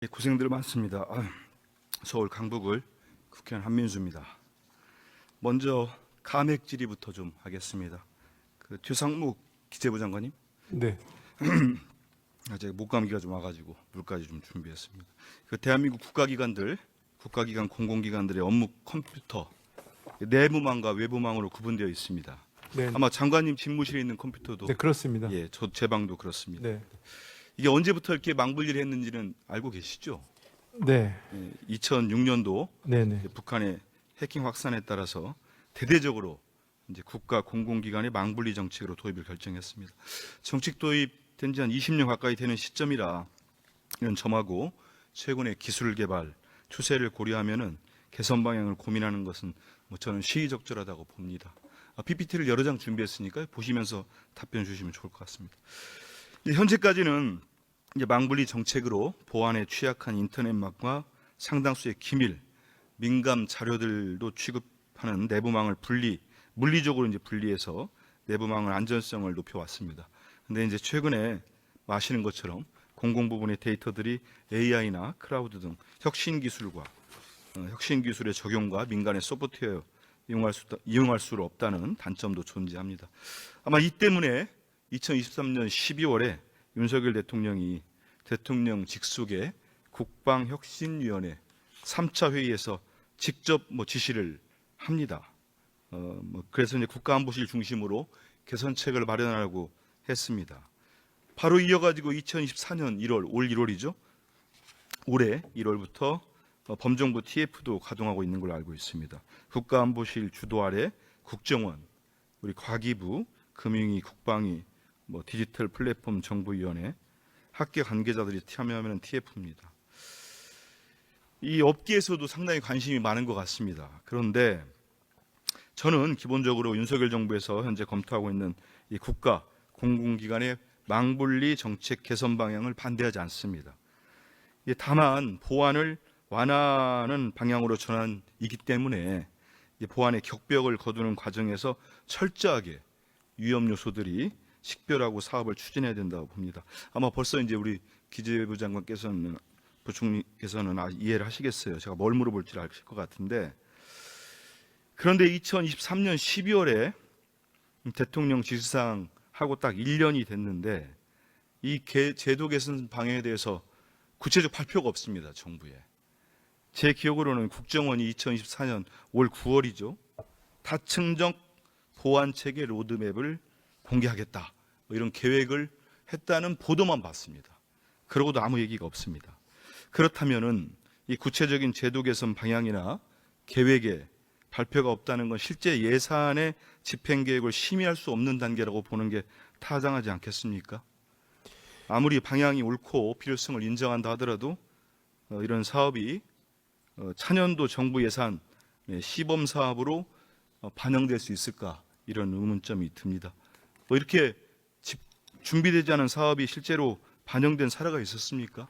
예, 고생들 많습니다. 서울 강북을 국회의원 한민수입니다. 먼저 감액 질의부터 좀 하겠습니다. 최상무 기재부 장관님, 네, 제가 목감기가 좀 와가지고 물까지 좀 준비했습니다. 대한민국 국가기관 공공기관들의 업무 컴퓨터 내부망과 외부망으로 구분되어 있습니다. 네, 아마 장관님 집무실에 있는 컴퓨터도 네 그렇습니다. 예, 제 방도 그렇습니다. 네, 이게 언제부터 이렇게 망분리를 했는지는 알고 계시죠? 네, 2006년도 네, 네, 북한의 해킹 확산에 따라서 대대적으로 이제 국가 공공기관의 망분리 정책으로 도입을 결정했습니다. 정책 도입된 지 한 20년 가까이 되는 시점이라 이런 점하고 최근의 기술 개발 추세를 고려하면은 개선 방향을 고민하는 것은 저는 시의적절하다고 봅니다. PPT를 여러 장 준비했으니까 보시면서 답변 주시면 좋을 것 같습니다. 현재까지는 이제 망분리 정책으로 보안에 취약한 인터넷망과 상당수의 기밀, 민감 자료들도 취급하는 내부망을 물리적으로 이제 분리해서 내부망의 안전성을 높여왔습니다. 근데 이제 최근에 아시는 것처럼 공공 부분의 데이터들이 AI나 클라우드 등 혁신 기술의 적용과 민간의 소프트웨어 이용할 수 없다는 단점도 존재합니다. 아마 이 때문에 2023년 12월에 윤석열 대통령이 대통령 직속의 국방혁신위원회 3차 회의에서 직접 지시를 합니다. 그래서 이제 국가안보실 중심으로 개선책을 마련하라고 했습니다. 바로 이어가지고 2024년 1월, 올 1월이죠. 올해 1월부터 범정부 TF도 가동하고 있는 걸로 알고 있습니다. 국가안보실 주도 아래 국정원, 우리 과기부, 금융위, 국방위, 디지털 플랫폼 정보위원회, 학계 관계자들이 참여하면 TF입니다. 이 업계에서도 상당히 관심이 많은 것 같습니다. 그런데 저는 기본적으로 윤석열 정부에서 현재 검토하고 있는 이 국가 공공기관의 망분리 정책 개선 방향을 반대하지 않습니다. 다만 보안을 완화하는 방향으로 전환이기 때문에 보안의 격벽을 거두는 과정에서 철저하게 위험 요소들이 식별하고 사업을 추진해야 된다고 봅니다. 아마 벌써 이제 우리 기재부 장관께서는 부총리께서는 이해를 하시겠어요. 제가 뭘 물어볼지 아실 것 같은데, 그런데 2023년 12월에 대통령 지시사항 하고 딱 1년이 됐는데 이 제도 개선 방향에 대해서 구체적 발표가 없습니다. 정부에. 제 기억으로는 국정원이 2024년 올 9월이죠. 다층적 보안 체계 로드맵을 공개하겠다, 이런 계획을 했다는 보도만 봤습니다. 그러고도 아무 얘기가 없습니다. 그렇다면은 이 구체적인 제도 개선 방향이나 계획에 발표가 없다는 건 실제 예산의 집행 계획을 심의할 수 없는 단계라고 보는 게 타당하지 않겠습니까? 아무리 방향이 옳고 필요성을 인정한다 하더라도 이런 사업이 차년도 정부 예산 시범 사업으로 반영될 수 있을까, 이런 의문점이 듭니다. 이렇게 준비되지 않은 사업이 실제로 반영된 사례가 있었습니까?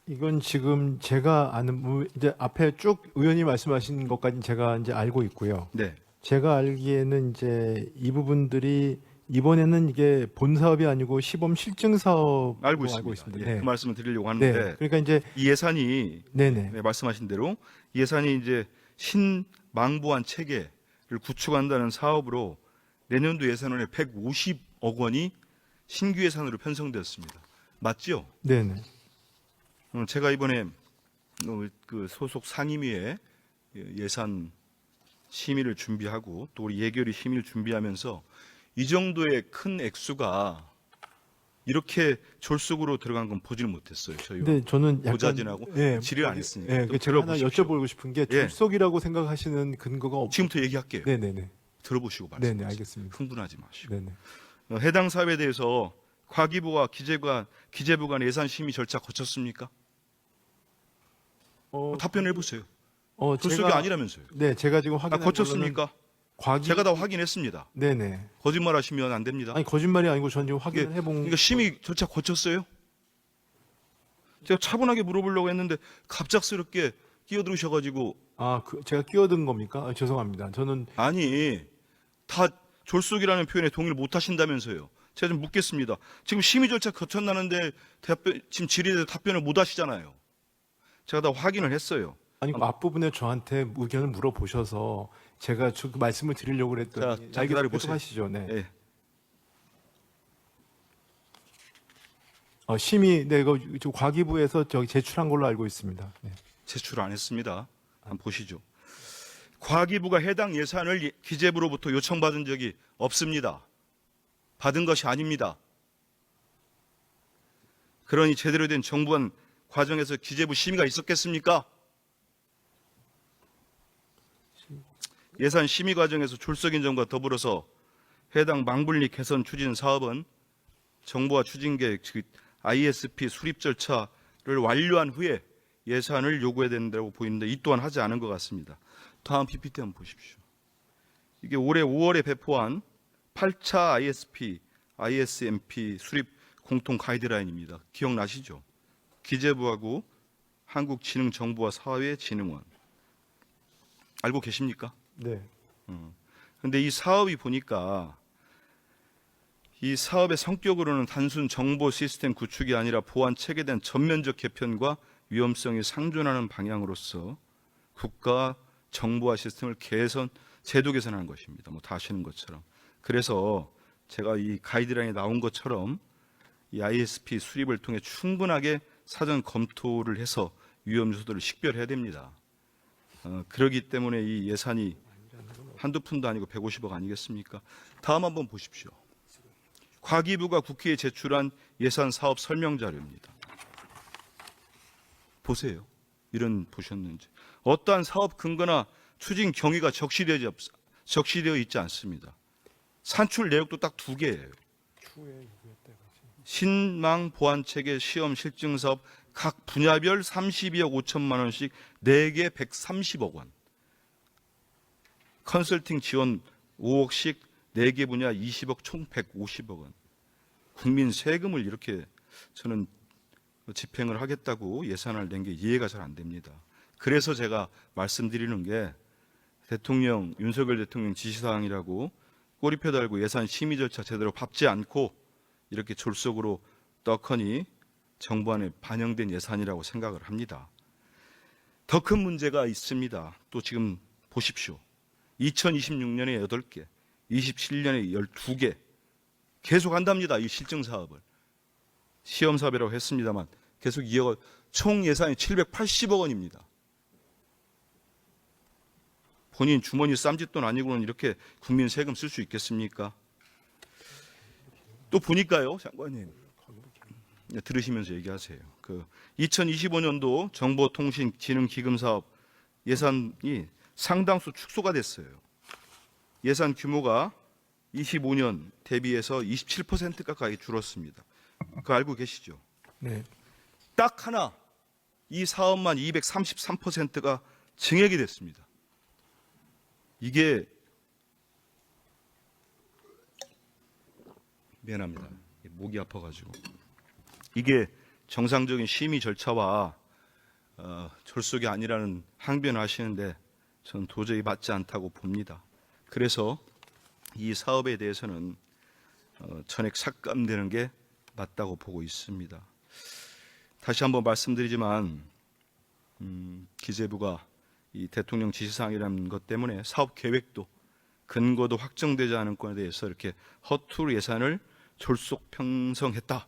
이건 지금 제가 아는 이제 앞에 쭉 의원님 말씀하신 것까지는 제가 이제 알고 있고요. 네. 제가 알기에는 이제 이 부분들이 이번에는 이게 본 사업이 아니고 시범 실증 사업으로 알고 있습니다. 예, 네. 그 말씀을 드리려고 하는데, 네. 그러니까 이제 이 예산이 네네. 말씀하신 대로 이 예산이 이제 신망보안 체계를 구축한다는 사업으로 내년도 예산안에 150억 원이 신규 예산으로 편성되었습니다. 맞죠? 네네. 제가 이번에 그 소속 상임위에 예산 심의를 준비하고 또 우리 예결위 심의를 준비하면서 이 정도의 큰 액수가 이렇게 졸속으로 들어간 건 보지는 못했어요. 저희와 근데 저는 약간 고자진하고 질의를 안 했으니까. 예, 좀 제가 하나 들어보십시오. 여쭤보고 싶은 게 예. 졸속이라고 생각하시는 근거가 지금부터 얘기할게요. 네네네. 들어보시고 말씀하세요. 네네, 알겠습니다. 흥분하지 마시고. 네네. 해당 사업에 대해서 과기부와 기재부 간 예산 심의 절차 거쳤습니까? 답변을 해보세요. 졸속이 아니라면서요. 네, 제가 지금 확인한 거쳤습니까? 과기 제가 다 확인했습니다. 네네. 거짓말하시면 안 됩니다. 아니 거짓말이 아니고 전 지금 확인을 해본. 그러니까 심의 절차 거쳤어요? 제가 차분하게 물어보려고 했는데 갑작스럽게 끼어들으셔가지고 제가 끼어든 겁니까? 죄송합니다. 저는 아니 다 졸속이라는 표현에 동의를 못 하신다면서요. 제가 좀 묻겠습니다. 지금 심의 절차 거쳤나는데 지금 질의에 답변을 못 하시잖아요. 제가 다 확인을 했어요. 아니 그 앞부분에 저한테 의견을 물어보셔서 제가 그 말씀을 드리려고 그랬더니 자, 기다려보세요. 하시죠. 네. 예. 심의 이거 과기부에서 저기 제출한 걸로 알고 있습니다. 네. 제출 안 했습니다. 한번 보시죠. 과기부가 해당 예산을 기재부로부터 요청받은 적이 없습니다. 받은 것이 아닙니다. 그러니 제대로 된 정부안 과정에서 기재부 심의가 있었겠습니까? 예산 심의 과정에서 출석 인정과 더불어서 해당 망분리 개선 추진 사업은 정부와 추진계획 즉 ISP 수립 절차를 완료한 후에 예산을 요구해야 된다고 보이는데 이 또한 하지 않은 것 같습니다. 다음 PPT 한번 보십시오. 이게 올해 5월에 배포한 8차 ISP, ISMP 수립 공통 가이드라인입니다. 기억나시죠? 기재부하고 한국지능정보와 사회진흥원. 알고 계십니까? 네. 근데 이 사업이 보니까 이 사업의 성격으로는 단순 정보 시스템 구축이 아니라 보안 체계에 대한 전면적 개편과 위험성이 상존하는 방향으로서 국가 정보화 시스템을 제도 개선하는 것입니다. 뭐 다 아시는 것처럼. 그래서 제가 이 가이드라인에 나온 것처럼 이 ISP 수립을 통해 충분하게 사전 검토를 해서 위험 요소들을 식별해야 됩니다. 그렇기 때문에 이 예산이 한두 푼도 아니고 150억 아니겠습니까? 다음 한번 보십시오. 과기부가 국회에 제출한 예산 사업 설명 자료입니다. 보세요. 이런 보셨는지. 어떠한 사업 근거나 추진 경위가 적시되어 있지 않습니다. 산출 내역도 딱 2개예요. 신망 보안 체계 시험 실증 사업 각 분야별 32억 5천만 원씩 4개 130억 원. 컨설팅 지원 5억씩 4개 분야 20억 총 150억 원. 국민 세금을 이렇게 저는 집행을 하겠다고 예산을 낸 게 이해가 잘 안 됩니다. 그래서 제가 말씀드리는 게 대통령, 윤석열 대통령 지시사항이라고 꼬리표 달고 예산 심의 절차 제대로 밟지 않고 이렇게 졸속으로 떡하니 정부안에 반영된 예산이라고 생각을 합니다. 더 큰 문제가 있습니다. 또 지금 보십시오. 2026년에 8개, 27년에 12개 계속 한답니다. 이 실증 사업을. 시험 사업이라고 했습니다만 계속 이어가 총 예산이 780억 원입니다. 본인 주머니 쌈짓돈 아니고는 이렇게 국민 세금 쓸 수 있겠습니까? 또 보니까요, 장관님. 들으시면서 얘기하세요. 2025년도 정보통신진흥기금 사업 예산이 상당수 축소가 됐어요. 예산 규모가 25년 대비해서 27% 가까이 줄었습니다. 그거 알고 계시죠? 네. 딱 하나 이 사업만 233%가 증액이 됐습니다. 이게 미안합니다. 목이 아파가지고 이게 정상적인 심의 절차와 졸속이 아니라는 항변을 하시는데 저는 도저히 맞지 않다고 봅니다. 그래서 이 사업에 대해서는 전액 삭감되는 게 맞다고 보고 있습니다. 다시 한번 말씀드리지만 기재부가 이 대통령 지시사항이라는 것 때문에 사업 계획도 근거도 확정되지 않은 건에 대해서 이렇게 허투루 예산을 졸속 편성했다.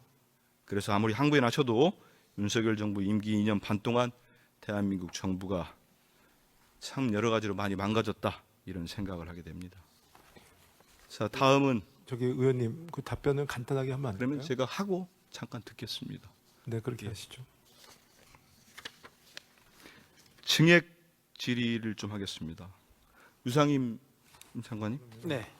그래서 아무리 항변 하셔도 윤석열 정부 임기 2년 반 동안 대한민국 정부가 참 여러 가지로 많이 망가졌다. 이런 생각을 하게 됩니다. 자, 다음은 저기 의원님 그 답변을 간단하게 하면 안 될까요? 그러면 제가 하고 잠깐 듣겠습니다. 네, 그렇게 하시죠. 증액 질의를 좀 하겠습니다. 유상임 장관님. 네.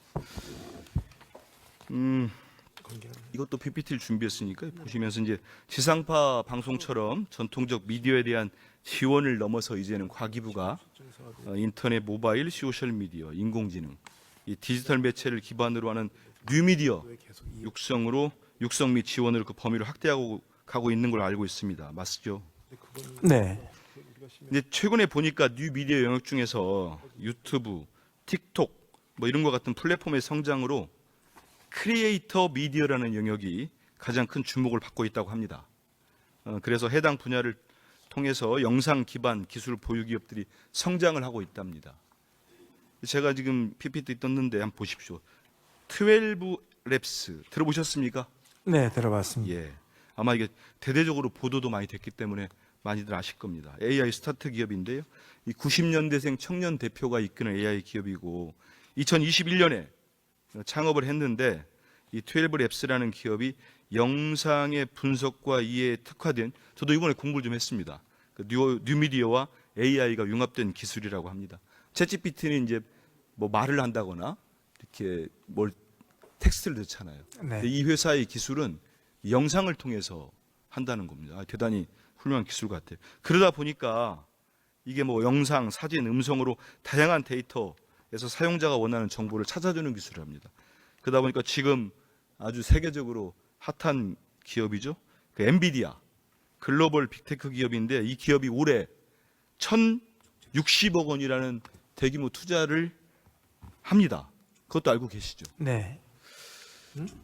이것도 PPT를 준비했으니까 보시면서 이제 지상파 방송처럼 전통적 미디어에 대한 지원을 넘어서 이제는 과기부가 인터넷, 모바일, 소셜 미디어, 인공지능, 이 디지털 매체를 기반으로 하는 뉴미디어 육성 및 지원으로 그 범위를 확대하고 가고 있는 걸 알고 있습니다. 맞죠? 네. 근데 최근에 보니까 뉴미디어 영역 중에서 유튜브, 틱톡 뭐 이런 것 같은 플랫폼의 성장으로 크리에이터 미디어라는 영역이 가장 큰 주목을 받고 있다고 합니다. 그래서 해당 분야를 통해서 영상 기반 기술 보유 기업들이 성장을 하고 있답니다. 제가 지금 PPT 떴는데 한번 보십시오. 12랩스 들어보셨습니까? 네, 들어봤습니다. 예. 아마 이게 대대적으로 보도도 많이 됐기 때문에 많이들 아실 겁니다. AI 스타트 기업인데요. 이 90년대생 청년 대표가 이끄는 AI 기업이고 2021년에 창업을 했는데 이 12랩스라는 기업이 영상의 분석과 이해에 특화된, 저도 이번에 공부를 좀 했습니다. 그 뉴미디어와 AI가 융합된 기술이라고 합니다. 챗GPT는 이제 뭐 말을 한다거나 이렇게 뭘 텍스트를 넣잖아요. 네. 근데 이 회사의 기술은 영상을 통해서 한다는 겁니다. 대단히 훌륭한 기술 같아요. 그러다 보니까 이게 뭐 영상, 사진, 음성으로 다양한 데이터에서 사용자가 원하는 정보를 찾아주는 기술입니다. 그러다 보니까 지금 아주 세계적으로 핫한 기업이죠. 그 엔비디아 글로벌 빅테크 기업인데 이 기업이 올해 1,060억 원이라는 대규모 투자를 합니다. 그것도 알고 계시죠? 네.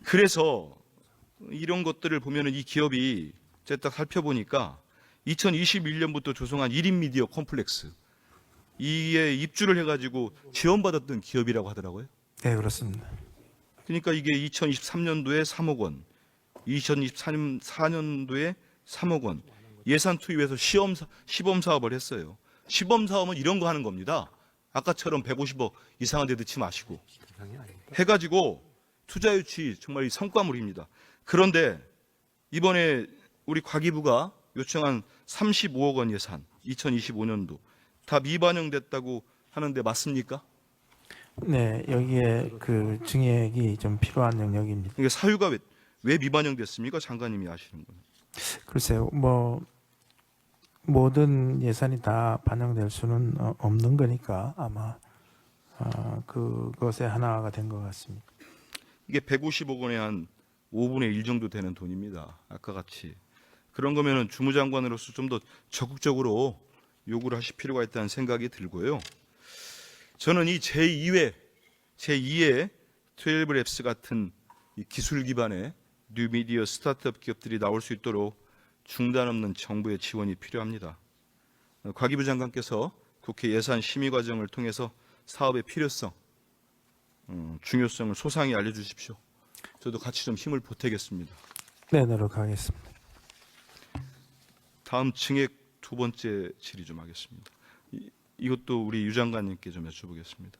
그래서 이런 것들을 보면은 이 기업이 제가 딱 살펴보니까 2021년부터 조성한 1인 미디어 컴플렉스 이에 입주를 해가지고 지원받았던 기업이라고 하더라고요. 네, 그렇습니다. 그러니까 이게 2023년도에 3억 원, 2024년도에 3억 원 예산 투입해서 시범 사업을 했어요. 시범 사업은 이런 거 하는 겁니다. 아까처럼 150억 이상한 데 넣지 마시고 해가지고 투자 유치 정말 이 성과물입니다. 그런데 이번에 우리 과기부가 요청한 35억 원 예산 2025년도 다 미반영됐다고 하는데 맞습니까? 네, 여기에 그 증액이 좀 필요한 영역입니다. 이게 사유가 왜 미반영됐습니까? 장관님이 아시는 거예요. 글쎄요, 뭐 모든 예산이 다 반영될 수는 없는 거니까 아마 그것의 하나가 된 것 같습니다. 이게 150억 원에 한 5분의 1 정도 되는 돈입니다. 아까 같이. 그런 거면은 주무장관으로서 좀 더 적극적으로 요구를 하실 필요가 있다는 생각이 들고요. 저는 이 제2의 12랩스 같은 이 기술 기반의 뉴미디어 스타트업 기업들이 나올 수 있도록 중단 없는 정부의 지원이 필요합니다. 과기부 장관께서 국회 예산 심의 과정을 통해서 사업의 필요성, 중요성을 소상히 알려주십시오. 저도 같이 좀 힘을 보태겠습니다. 네, 노력하겠습니다. 다음 증액 두 번째 질의 좀 하겠습니다. 이것도 우리 유 장관님께 좀 여쭤보겠습니다.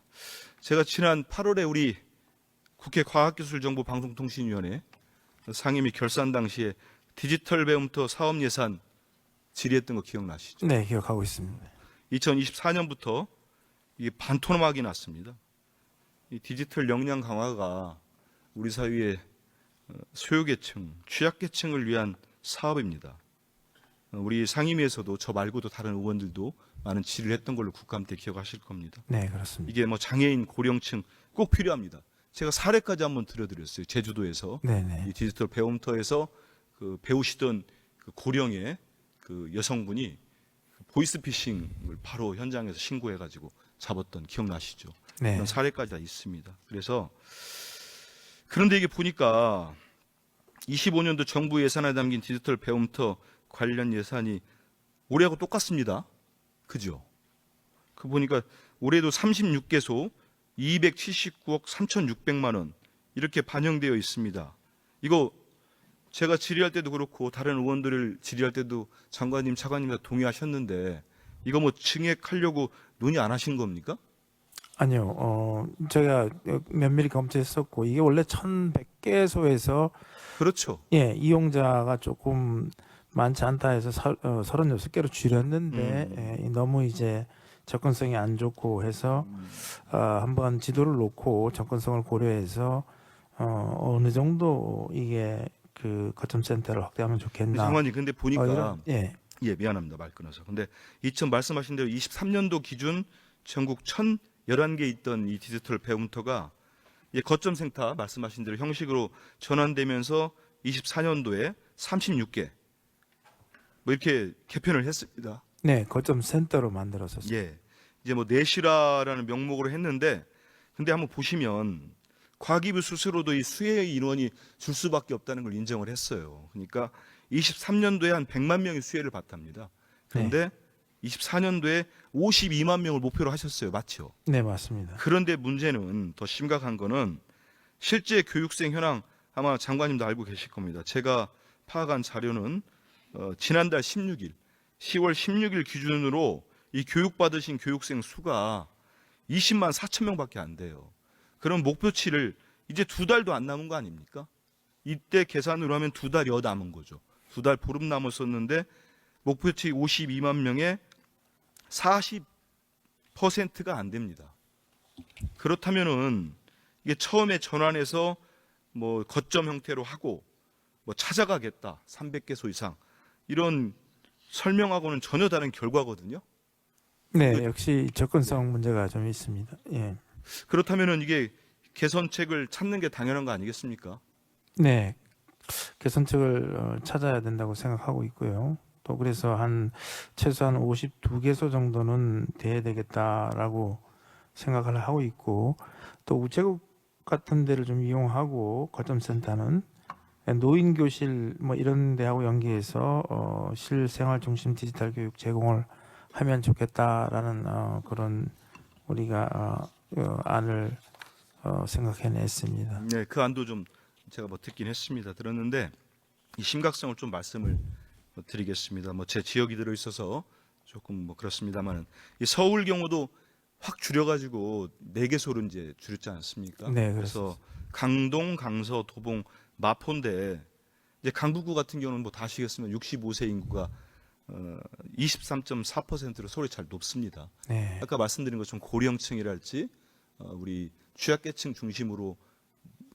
제가 지난 8월에 우리 국회 과학기술정보방송통신위원회 상임위 결산 당시에 디지털 배움터 사업 예산 질의했던 거 기억나시죠? 네, 기억하고 있습니다. 2024년부터 이게 반토막이 났습니다. 이 디지털 역량 강화가 우리 사회의 소요계층, 취약계층을 위한 사업입니다. 우리 상임위에서도 저 말고도 다른 의원들도 많은 질의를 했던 걸로 국감 때 기억하실 겁니다. 네, 그렇습니다. 이게 뭐 장애인, 고령층 꼭 필요합니다. 제가 사례까지 한번 들려드렸어요. 제주도에서 네, 네. 이 디지털 배움터에서 그 배우시던 그 고령의 그 여성분이 보이스피싱을 바로 현장에서 신고해가지고 잡았던 기억나시죠? 네. 그런 사례까지 다 있습니다. 그래서 그런데 이게 보니까 25년도 정부 예산에 담긴 디지털 배움터 관련 예산이 올해하고 똑같습니다. 그죠? 그 보니까 올해도 36개소 279억 3,600만 원 이렇게 반영되어 있습니다. 이거 제가 질의할 때도 그렇고 다른 의원들을 질의할 때도 장관님, 차관님 다 동의하셨는데 이거 뭐 증액하려고 논의 안 하신 겁니까? 아니요, 제가 면밀히 검토했었고 이게 원래 1,100개소에서 그렇죠. 예, 이용자가 조금 많지 않다 해서 36개로 줄였는데 예, 너무 이제 접근성이 안 좋고 해서 한번 지도를 놓고 접근성을 고려해서 어느 정도 이게 그 거점 센터를 확대하면 좋겠나. 장관님 근데 보니까 예. 예, 미안합니다. 말 끊어서. 근데 말씀하신 대로 23년도 기준 전국 1,011개 있던 이 디지털 배움터가 거점 센터 말씀하신 대로 형식으로 전환되면서 24년도에 36개 뭐 이렇게 개편을 했습니다. 네, 거점 센터로 만들었었어요. 예. 이제 뭐 내시라라는 명목으로 했는데 근데 한번 보시면 과기부 스스로도 이 수혜의 인원이 줄 수밖에 없다는 걸 인정을 했어요. 그러니까 23년도에 한 100만 명이 수혜를 받답니다. 그런데 24년도에 52만 명을 목표로 하셨어요. 맞죠? 네, 맞습니다. 그런데 문제는 더 심각한 거는 실제 교육생 현황 아마 장관님도 알고 계실 겁니다. 제가 파악한 자료는 지난달 16일, 10월 16일 기준으로 이 교육받으신 교육생 수가 20만 4천 명밖에 안 돼요. 그럼 목표치를 이제 2달도 안 남은 거 아닙니까? 이때 계산으로 하면 2달여 남은 거죠. 2달 보름 남았었는데 목표치 52만 명에 40%가 안 됩니다. 그렇다면은 이게 처음에 전환해서 뭐 거점 형태로 하고 뭐 찾아가겠다 300개소 이상 이런 설명하고는 전혀 다른 결과거든요. 네, 역시 접근성 문제가 좀 있습니다. 예. 그렇다면은 이게 개선책을 찾는 게 당연한 거 아니겠습니까? 네, 개선책을 찾아야 된다고 생각하고 있고요. 또 그래서 최소한 52개소 정도는 돼야 되겠다라고 생각을 하고 있고, 또 우체국 같은 데를 좀 이용하고 거점센터는 노인 교실 뭐 이런 데하고 연계해서 실생활 중심 디지털 교육 제공을 하면 좋겠다라는 그런 우리가 안을 생각해냈습니다. 네, 그 안도 좀 제가 뭐 듣긴 했습니다. 들었는데 이 심각성을 좀 말씀을 드리겠습니다. 뭐 제 지역이 들어 있어서 조금 뭐 그렇습니다만은 이 서울 경우도 확 줄여가지고 4개소로 이제 줄였지 않습니까? 네, 그래서 강동, 강서, 도봉, 마포인데 이제 강북구 같은 경우는 뭐 다 아시겠지만 65세 인구가 23.4%로 서울이 잘 높습니다. 네, 아까 말씀드린 것처럼 고령층이랄지 우리 취약계층 중심으로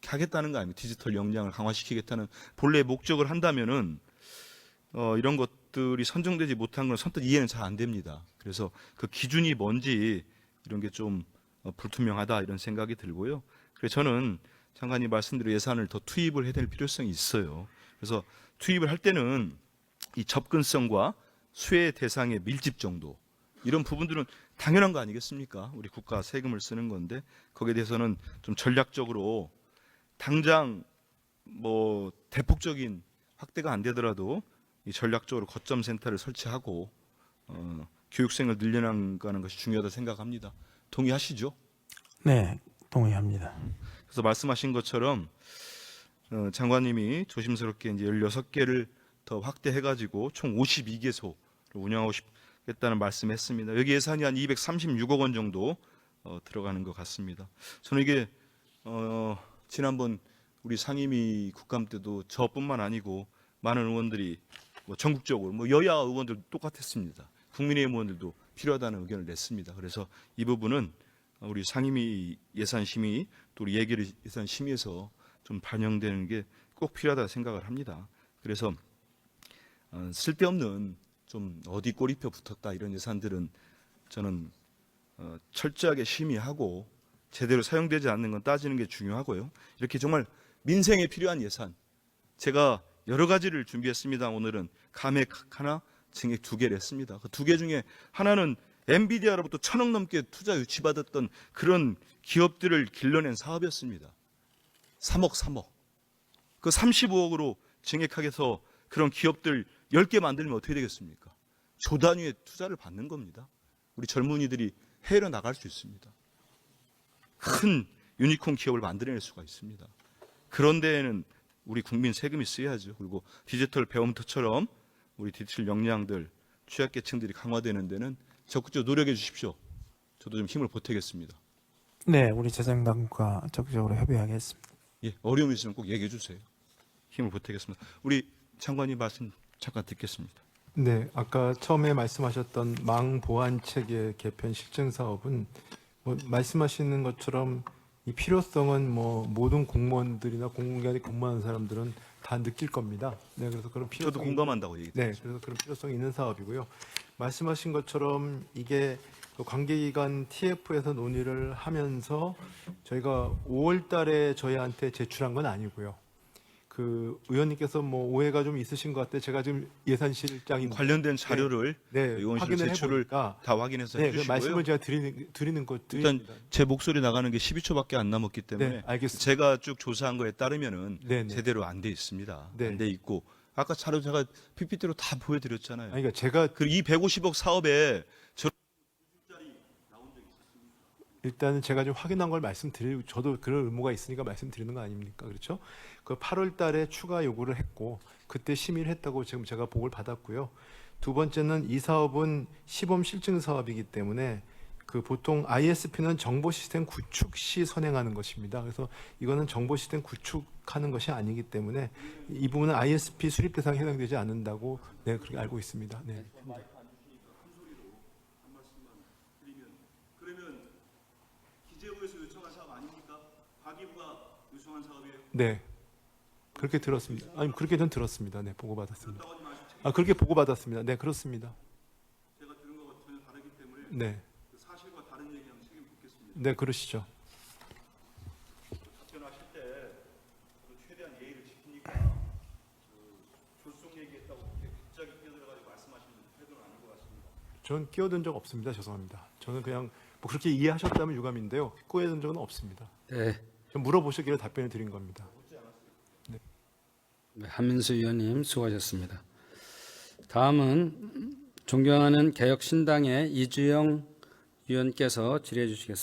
하겠다는 거 아닙니까? 디지털 역량을 강화시키겠다는 본래 목적을 한다면은 이런 것들이 선정되지 못한 건 선뜻 이해는 잘 안 됩니다. 그래서 그 기준이 뭔지 이런 게 좀 불투명하다 이런 생각이 들고요. 그래서 저는 장관님 말씀대로 예산을 더 투입을 해야 될 필요성이 있어요. 그래서 투입을 할 때는 이 접근성과 수혜 대상의 밀집 정도 이런 부분들은 당연한 거 아니겠습니까? 우리 국가 세금을 쓰는 건데 거기에 대해서는 좀 전략적으로 당장 뭐 대폭적인 확대가 안 되더라도 이 전략적으로 거점 센터를 설치하고 교육생을 늘려나가는 것이 중요하다 생각합니다. 동의하시죠? 네, 동의합니다. 그래서 말씀하신 것처럼 장관님이 조심스럽게 이제 16개를 더 확대해가지고 총 52개소를 운영하고 싶겠다는 말씀했습니다. 여기 예산이 한 236억 원 정도 들어가는 것 같습니다. 저는 이게 지난번 우리 상임위 국감 때도 저뿐만 아니고 많은 의원들이 뭐 전국적으로 뭐 여야 의원들도 똑같았습니다. 국민의힘 의원들도 필요하다는 의견을 냈습니다. 그래서 이 부분은 우리 상임위 예산심의 또 우리 예결위 예산심의에서 좀 반영되는 게 꼭 필요하다 생각을 합니다. 그래서 쓸데없는 좀 어디 꼬리표 붙었다 이런 예산들은 저는 철저하게 심의하고 제대로 사용되지 않는 건 따지는 게 중요하고요. 이렇게 정말 민생에 필요한 예산 제가 여러 가지를 준비했습니다. 오늘은 감액 하나, 증액 2개를 했습니다. 그 2개 중에 하나는 엔비디아로부터 1,000억 넘게 투자 유치받았던 그런 기업들을 길러낸 사업이었습니다. 3억. 그 35억으로 증액하게 해서 그런 기업들 10개 만들면 어떻게 되겠습니까? 조 단위의 투자를 받는 겁니다. 우리 젊은이들이 해외로 나갈 수 있습니다. 큰 유니콘 기업을 만들어낼 수가 있습니다. 그런 데에는 우리 국민 세금이 쓰여야죠. 그리고 디지털 배움터처럼 우리 디지털 역량들, 취약계층들이 강화되는 데는 적극적으로 노력해 주십시오. 저도 좀 힘을 보태겠습니다. 네, 우리 재정당국과 적극적으로 협의하겠습니다. 예, 어려움이 있으면 꼭 얘기해 주세요. 힘을 보태겠습니다. 우리 장관님 말씀 잠깐 듣겠습니다. 네, 아까 처음에 말씀하셨던 망 보안 체계 개편 실증 사업은 뭐 말씀하시는 것처럼 이 필요성은 뭐 모든 공무원들이나 공공기관에 근무하는 사람들은 다 느낄 겁니다. 네, 그래서 그런 필요성이 저도 공감한다고 얘기드렸습니다. 네, 그래서 그런 필요성이 있는 사업이고요. 말씀하신 것처럼 이게 그 관계기관 TF에서 논의를 하면서 저희가 5월 달에 저희한테 제출한 건 아니고요. 그 의원님께서 뭐 오해가 좀 있으신 것 같아. 제가 지금 예산실장인 관련된 자료를 네, 의원실 확인을 제출을 해보니까 다 확인해서 네, 그 해주시고요. 말씀을 제가 드리는 것 일단 드립니다. 제 목소리 나가는 게 12초밖에 안 남았기 때문에 네, 알겠습니다. 제가 쭉 조사한 거에 따르면은 네, 네. 제대로 안 돼 있습니다. 네. 안 돼 있고 아까 자료 제가 PPT로 다 보여드렸잖아요. 아니, 그러니까 제가 이 150억 사업에 일단은 제가 좀 확인한 걸 말씀드리고 저도 그런 의무가 있으니까 말씀드리는 거 아닙니까? 그렇죠? 그 8월 달에 추가 요구를 했고 그때 심의를 했다고 지금 제가 보고를 받았고요. 두 번째는 이 사업은 시범 실증 사업이기 때문에 그 보통 ISP는 정보 시스템 구축 시 선행하는 것입니다. 그래서 이거는 정보 시스템 구축하는 것이 아니기 때문에 이 부분은 ISP 수립 대상에 해당되지 않는다고 네, 그렇게 알고 있습니다. 네. 기재부에서 요청한 사업 아닙니까? 과기부가 요청한 사업이에요. 네. 그렇게 들었습니다. 아니 그렇게 전 들었습니다. 네, 보고 받았습니다. 아, 그렇게 보고 받았습니다. 네, 그렇습니다. 제가 들은 거와 전혀 다르기 때문에 네. 그 사실과 다른 얘기하면 책임 묻겠습니다. 네, 그러시죠. 답변하실 때 저도 최대한 예의를 지키니까 졸속 얘기했다고 그렇게 갑자기 끼어들어가지고 말씀하시는 태도는 아닌 것 같습니다. 전 끼어든 적 없습니다. 죄송합니다. 저는 그냥 뭐 그렇게 이해하셨다면 유감인데요. 끼어든 적은 없습니다. 네, 전 물어보시기를 답변을 드린 겁니다. 네, 한민수 의원님 수고하셨습니다. 다음은 존경하는 개혁신당의 이주영 의원께서 질의해 주시겠습니다.